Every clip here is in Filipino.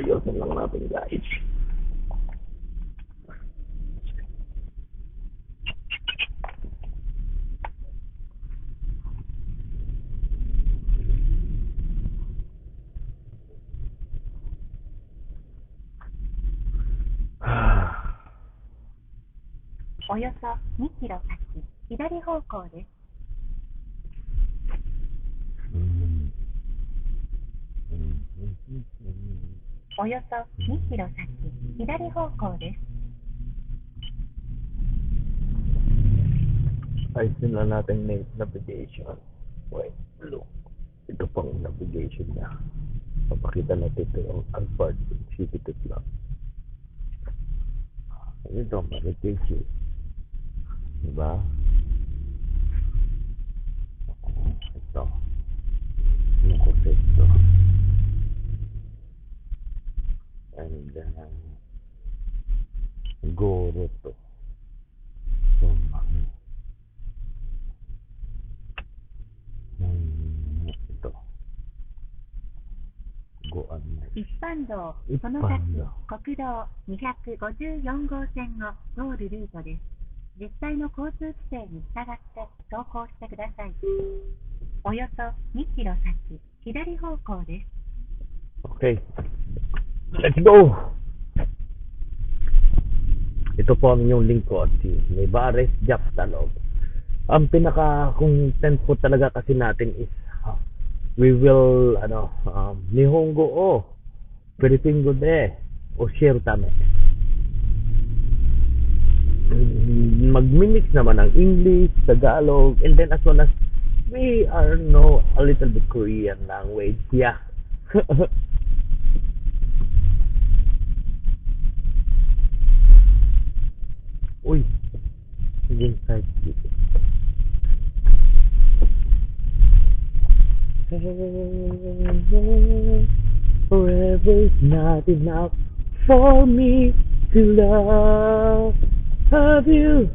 Papayosin lang natin, guys. Oよそ2キロ先、左方向です。およそ2キロ先、左方向です。Ayusin lang natin navigation. Wait, look. Ito pang navigation niya. Papakita natin ito yung Alphard. Sipit lang. Ito, navigation. Diba? Ito. Ano ko sa ito? And go rito. So, ito. Go on. 一般道、その先、国道254号線を通るルートです。実際の交通規制に従って走行してください。およそ2キロ先、左方向です。Okay. Let's go! Ito po ang inyong lingkod, si Nevares Jack Talog. Ang pinaka-content po talaga kasi natin is we will, Nihongo o Filipino de o share tame. Mag-mix naman ng English, Tagalog, and then as well as we know a little bit Korean language. Yeah. Uy, inside dito. Forever's not enough for me to love you.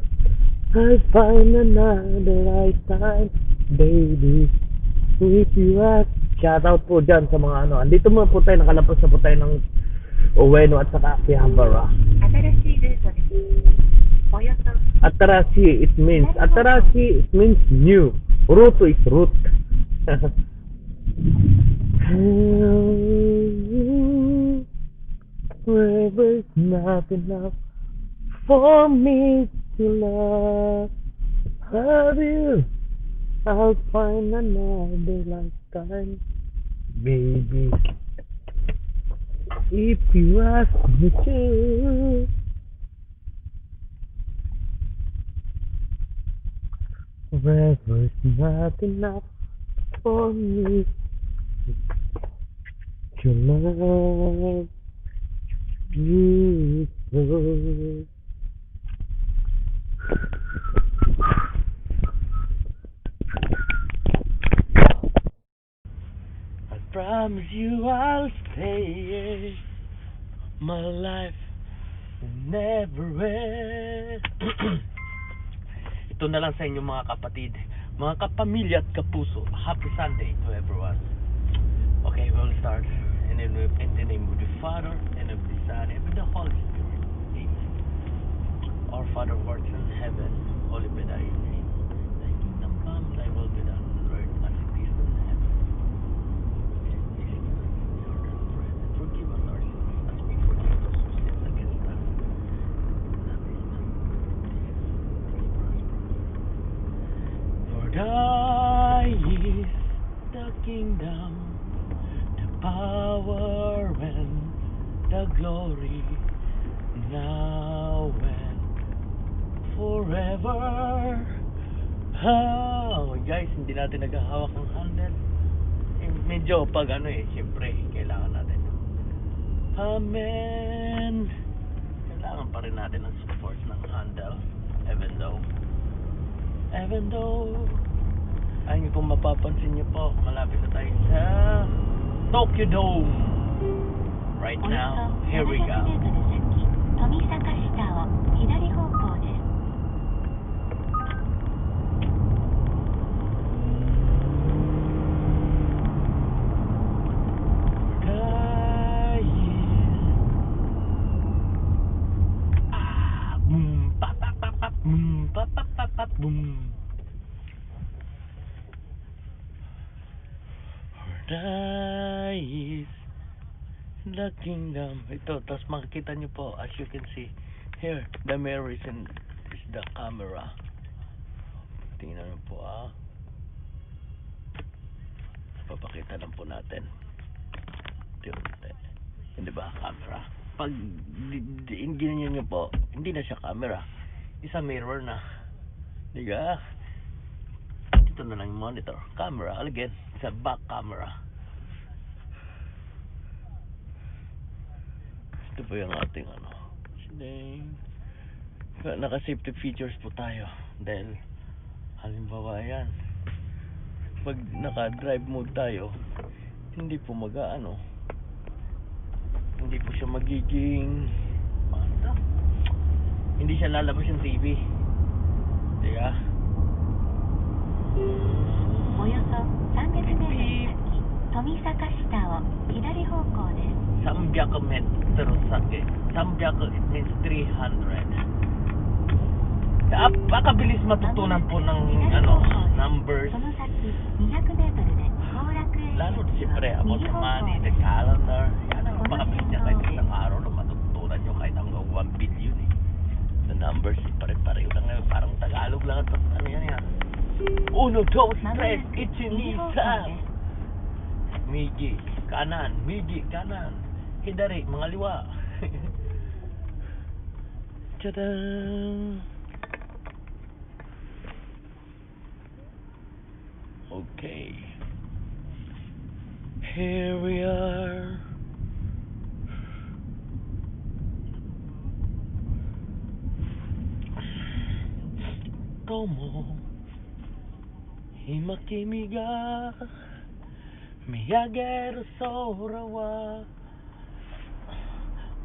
I'll find another lifetime, baby, with you at. Shoutout po dyan sa mga andito mo po tayo, nakalapas na po tayo ng Ueno at saka Akihabara. Atarashi, it means new. Ruto is root. Forever's not enough for me to love you. I'll find another lifetime, baby, if you ask me to. Forever's not enough for me to love you so. I promise you I'll stay my life never end. Ito na lang sa inyo mga kapatid, mga kapamilya at kapuso. Happy Sunday to everyone. Okay, we'll start. In the name of the Father, and of the Son, and of the Holy Spirit. Amen. Our Father who art in heaven, holy be thy name. Thy kingdom come, thy will be done on earth as it is in heaven. Please give us this our daily bread, and forgive us our sins as we forgive those who sin against us. For thine is the kingdom, the power and the glory, now and forever. Guys, hindi natin naghahawak ng handle. Medyo pag siyempre, kailangan natin. Amen. Kailangan pa rin natin ng support ng handle. Even though, ayun, kung mapapansin nyo po, malapit na tayo sa Tokyo Dome. Right now, here we go. Boom, pap, pap, pap, pap, boom. Paradise, the kingdom. Ito, tapos makikita nyo po, as you can see, here, the mirror is the camera. Tingnan nyo po, papakita lang po natin. Hindi ba, camera? Pag ganyan nyo po, hindi na siya camera. Isa mirror na. Diga? Ito na lang yung monitor. Camera, again, isa back camera. Ito po yung ating naka-safety features po tayo. Dahil, halimbawa yan, pag naka-drive mode tayo, hindi po hindi po siya magiging hindi siya lalabas yung TV. Diba? およそ300メートル先、富坂下を左方向です。300 metro sake. 300 it means 300. Napakabilis matutunan po ng numbers. その先200メートルで行楽へ。 Lalo siyempre about the money, the calendar. Yan ang napakabilis niya kahit isang araw na matutunan nyo kahit hanggang 1 billion eh. The numbers pare-pareho lang ngayon. Parang Tagalog lang at yan. 1, 2, 3, itinisa. Migi, kanan, migi, kanan. Hidari, mga liwa. Tadaan! Okay. Here we are. Tomo Himakimi ga Miyageru Sorawa.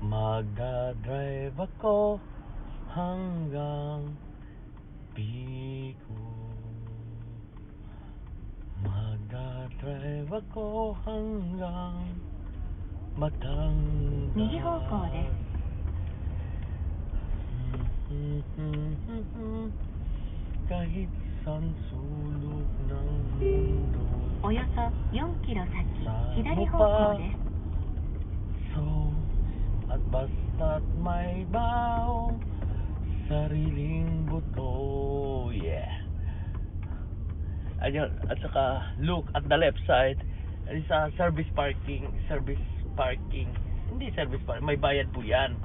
Magdadrive ako hanggang Bico. Magdadrive ako hanggang Batangas. 右方向です。 Kahit saan sulok ng mundo. およそ4キロ先、左方向です。 So, at basta't may baong sariling buto. Yeah. Ayun, at saka look at the left side. Isa service parking. Hindi service parking, may bayad po yan.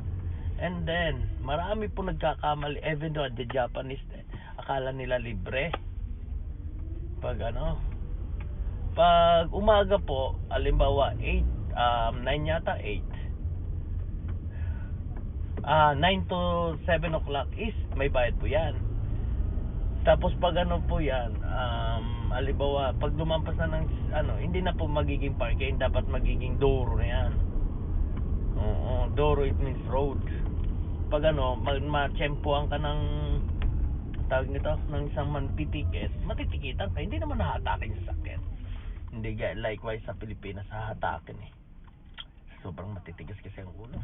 And then, marami po nagkakamali, even though the Japanese, akala nila libre. Pag umaga po, halimbawa 9 yata, 9 to 7 o'clock is may bayad po yan. Tapos pag po yan, halimbawa pag lumampas na ng hindi na po magiging parking, dapat magiging doro na yan. Oo, doro it means road. Pag ma-tsempohan ka ng tawag nito, ng isang manpitiket, matitikitan ka, hindi naman nahatakin sa sakyan. Hindi likewise sa Pilipinas, hahatakin eh. Sobrang matitigas kasi ang ulo.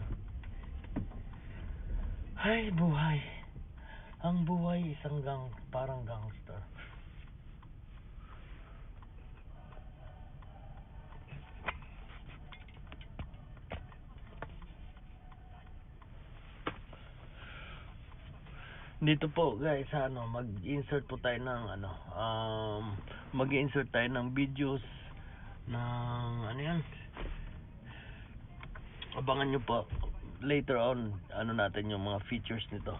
Ay, buhay. Ang buhay isang parang gangster. Dito po guys, mag-insert po tayo ng mag-insert tayo ng videos ng yan. Abangan nyo po later on natin yung mga features nito.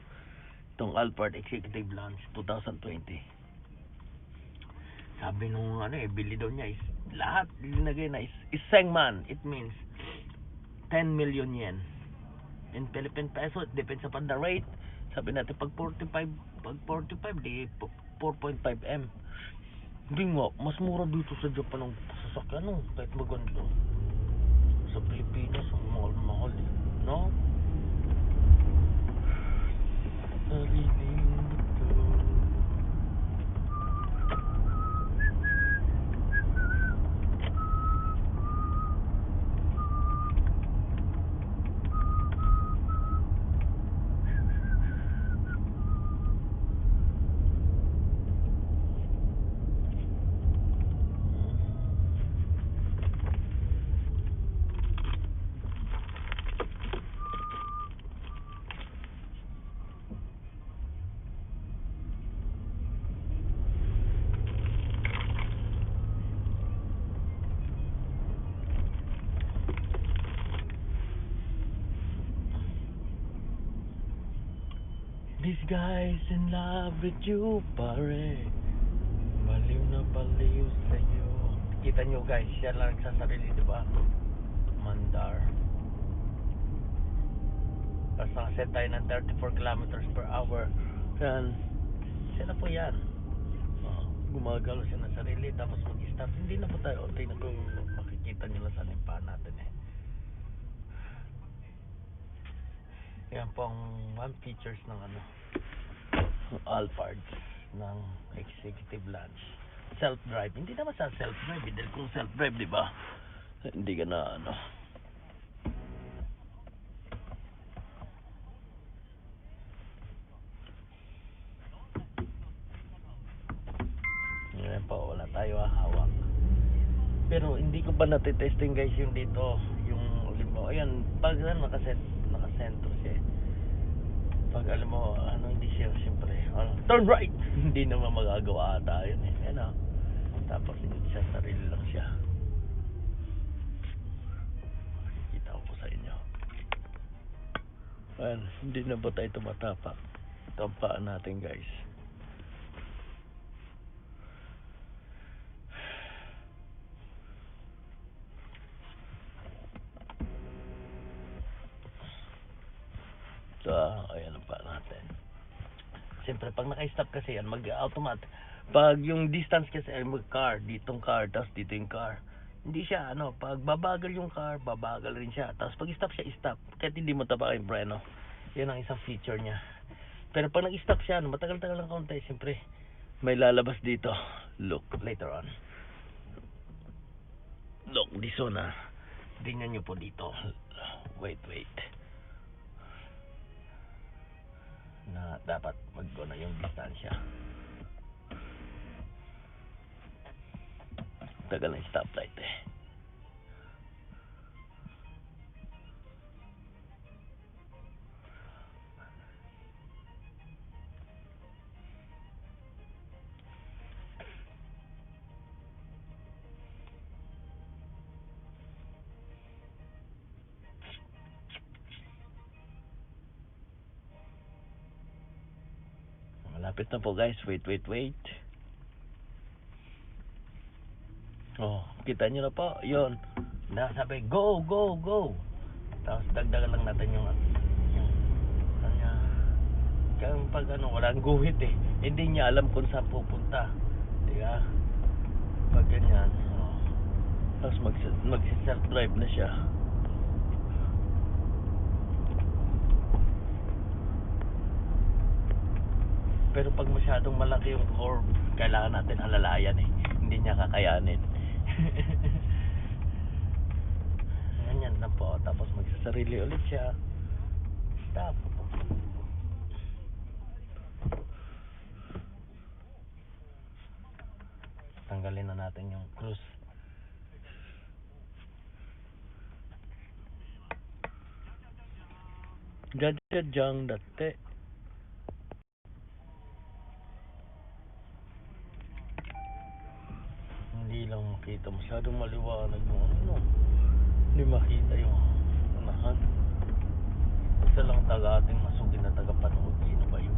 Itong Alphard Executive Launch 2020. Sabi nung bili daw niya is lahat linagay na is sengman. It means 10 million yen. In Philippine peso, it depends upon the rate. Sabi natin pag 45 di 4.5 M. Hindi nga, mas mura dito sa Japan ng sasakyan kahit maganda. Sa Pilipinas ang mahal eh, no? Sariling buto. This guy's in love with you, pare. Baliw na baliw sa'yo. Kita nyo guys, siya lang nagsasarili, diba? Mandar. Tapos nakaset tayo ng 34 kilometers per hour. Yan. Siya na po yan. Gumagalo siya ng sarili. Tapos mag-stop. Hindi na po tayo. Tingnan ko makikita nyo lang saan yung paa natin eh. Yan po ang one features ng Alphard ng executive lounge. Self-drive. Hindi naman sa self-drive. Dahil kung self-drive, di ba? Hindi ka na Yan po, wala tayo hawak. Pero hindi ko pa natitesting guys yung dito. Yung limbo. Ayan, pag nakasentro siya. Pag alam mo, hindi siya siyempre. Turn right! Hindi naman magagawa ata yun eh. Ayan tapos hindi siya, sarili lang siya. Kita ko po sa inyo. Ayan, hindi na ba tayo tumatapak? Ito ang paa natin guys. So, ayan ang paa natin. Siyempre, pag naka-stop kasi yan, mag-automatic. Pag yung distance kasi ay mag-car, ditong car, tapos dito yung car. Hindi siya, pag babagal yung car, babagal rin siya. Tapos pag stop siya, stop. Kahit hindi mo tapak yung preno. Yan ang isang feature niya. Pero pag nag-stop siya, matagal-tagal lang kaunti, siyempre, may lalabas dito. Look, later on. Look, this one tingnan nyo po dito. Wait. Na dapat mag-go na yung distansya. Tagal ng stoplight eh. Malapit na po guys. Wait. Oh, kita nyo na po. Yun. Sabi, go. Tapos dagdagan lang natin yung kanya. Kaya pag walang guhit eh. Hindi niya alam kung saan pupunta. Diba? Pag ganyan. Tapos mag-self-drive na siya. Pero pag masyadong malaki yung curve, kailangan natin alalayan eh. Hindi niya kakayanin. Ganyan na po. Tapos magsasarili ulit siya. Stop. Tanggalin na natin yung cruise. Jajajang dati. Hindi lang makita, masyadong maliwanag yung hindi makita yung unahan. Isa lang taga ating masugid na tagapanood. Sino ba yun?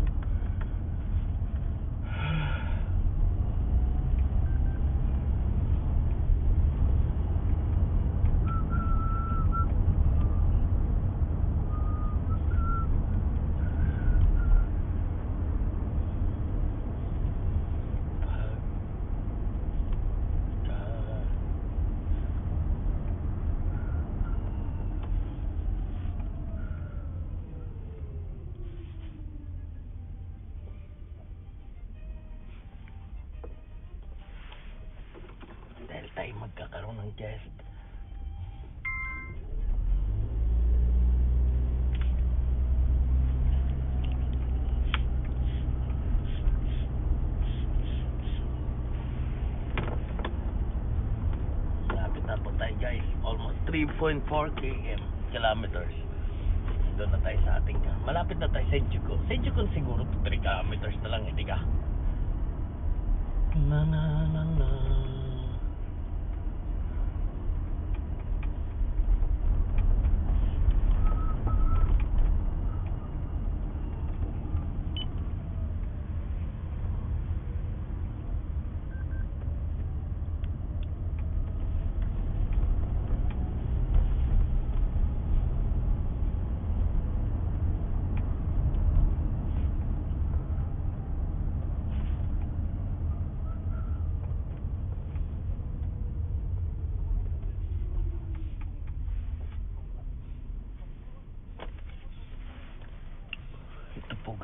Tayo magkakaroon ng guest. Lapit na po tayo guys. Almost 3.4 kilometers. Doon na tayo sa ating malapit na tayo sa Senjuku. Senjuku siguro 3 kilometers na lang, hindi ka? Na.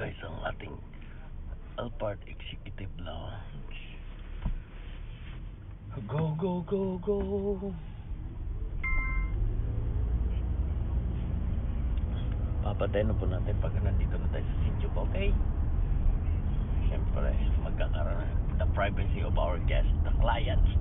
guys ang ating Alphard Executive Lounge. Go, go, go, go. Papatayin na po natin pag nandito na tayo sa Sinjup, okay? Siyempre, magkakaroon the privacy of our guests, the clients.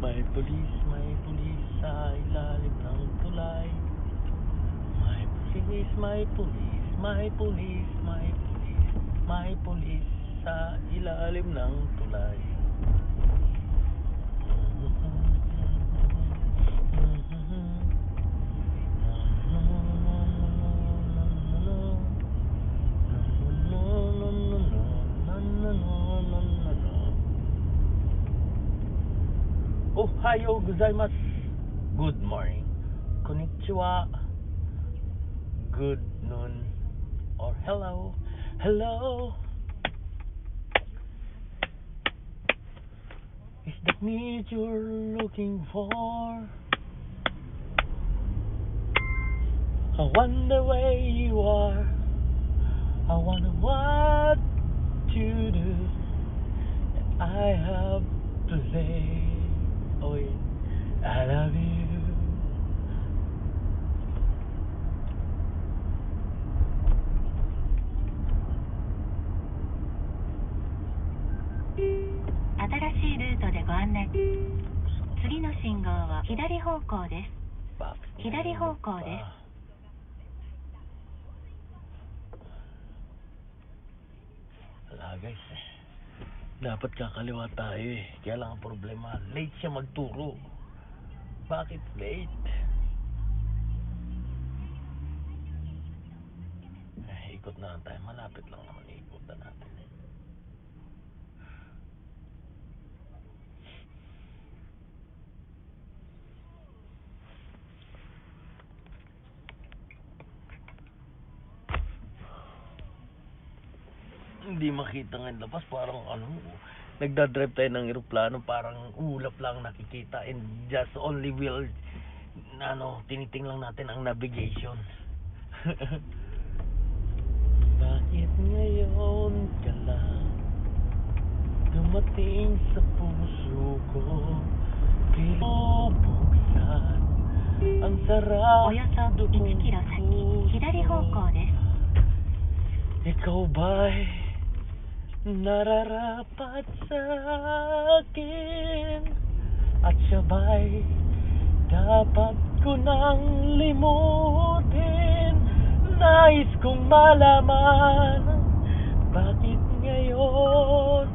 May pulis sa ilalim ng tulay. May pulis, may pulis, may pulis, may pulis, may pulis sa ilalim ng tulay. Ohayo gozaimasu. Good morning. Konnichiwa. Good noon. Or hello. Hello. Is that me you're looking for? I wonder where you are. I wonder what you do. And I have to say, oh yeah, I love you. Wala guys, dapat kakaliwa tayo eh. Kaya lang ang problema, late siya magturo. Bakit late? Ikot na lang tayo. Malapit lang naman ikutan natin. Hindi makita ng labas, parang nagdadrive tayo ng eroplano, parang ulap lang nakikita, and just only will tiniting lang natin ang navigation. Bakit ngayon ka lang dumating sa puso ko, pinubuksan ang sarap doon puso. Ikaw ba'y nararapat sa akin? At siya ba'y dapat ko nang limutin? Nais kong malaman, bakit ngayon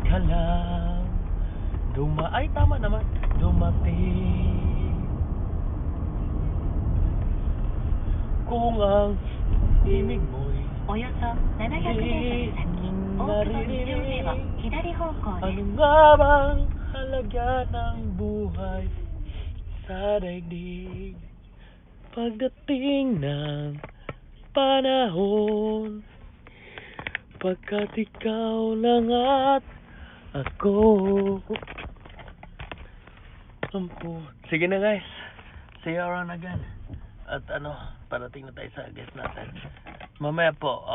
ka lang tama naman, dumating. Kung ang imig mo'y およそ700メートル先、大久保2丁目を左方向です。 Ano nga bang halaga ng buhay sa daigdig? Pagdating ng panahon, pagkat ikaw lang at ako. Sige na guys, see you around again. At parating na tayo sa guest natin. Mamaya po,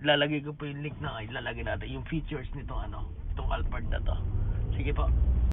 ilalagay ko po yung link na ilalagay natin yung features nito, itong Alphard na to. Sige po.